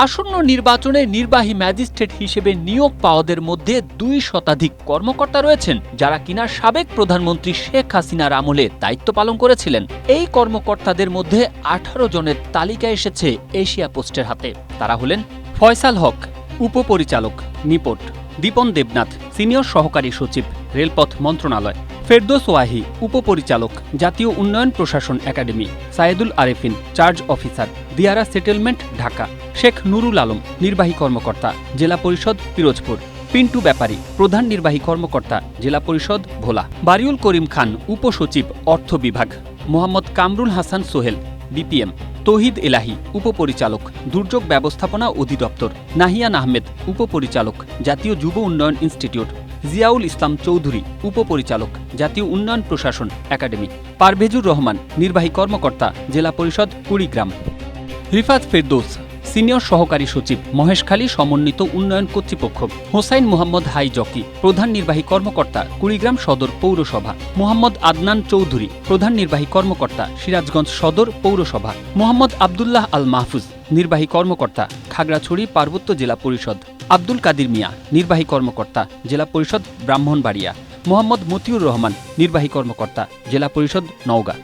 আসন্ন নির্বাচনে নির্বাহী ম্যাজিস্ট্রেট হিসেবে নিয়োগ পাওয়াদের মধ্যে 2 শতাধিক কর্মকর্তা রয়েছেন যারা কিনা সাবেক প্রধানমন্ত্রী শেখ হাসিনার আমলে দায়িত্ব পালন করেছিলেন। এই কর্মকর্তাদের মধ্যে 18 জনের তালিকা এসেছে এশিয়া পোস্টের হাতে। তারা হলেন ফয়সাল হক, উপপরিচালক নিপট; দীপন দেবনাথ, সিনিয়র সহকারী সচিব, রেলপথ মন্ত্রণালয়; ফেরদৌস ওয়াহি, উপপরিচালক, জাতীয় উন্নয়ন প্রশাসন academy; Sayedul Arefin, charge officer, Diara settlement, Dhaka; Sheikh Nurul Alam, নির্বাহী কর্মকর্তা, জেলা পরিষদ, পিরোজপুর; পিন্টু ব্যাপারী, প্রধান নির্বাহী কর্মকর্তা, জেলা পরিষদ, ভোলা; বারিউল করিম খান, উপসচিব, অর্থ বিভাগ; মোহাম্মদ কামরুল হাসান সোহেল, বিপিএম; তৌহিদ এলাহি, উপপরিচালক, দুর্যোগ ব্যবস্থাপনা অধিদপ্তর; নাহিয়ান আহমেদ, উপপরিচালক, জাতীয় যুব উন্নয়ন ইনস্টিটিউট; জিয়াউল ইসলাম চৌধুরী, উপপরিচালক, জাতীয় উন্নয়ন প্রশাসন একাডেমি; পারভেজুর রহমান, নির্বাহী কর্মকর্তা, জেলা পরিষদ, কুড়িগ্রাম; রিফাত ফেরদৌস, সিনিয়র সহকারী সচিব, মহেশখালী সমন্বিত উন্নয়ন কর্তৃপক্ষ; হোসাইন মোহাম্মদ হাই জকি, প্রধান নির্বাহী কর্মকর্তা, কুড়িগ্রাম সদর পৌরসভা; মোহাম্মদ আদনান চৌধুরী, প্রধান নির্বাহী কর্মকর্তা, সিরাজগঞ্জ সদর পৌরসভা; মোহাম্মদ আবদুল্লাহ আল মাহফুজ, নির্বাহী কর্মকর্তা, খাগড়াছড়ি পার্বত্য জেলা পরিষদ; আব্দুল কাদির মিয়া, নির্বাহী কর্মকর্তা, জেলা পরিষদ, ব্রাহ্মণবাড়িয়া; মোহাম্মদ মতিউর রহমান, নির্বাহী কর্মকর্তা, জেলা পরিষদ, নওগাঁ।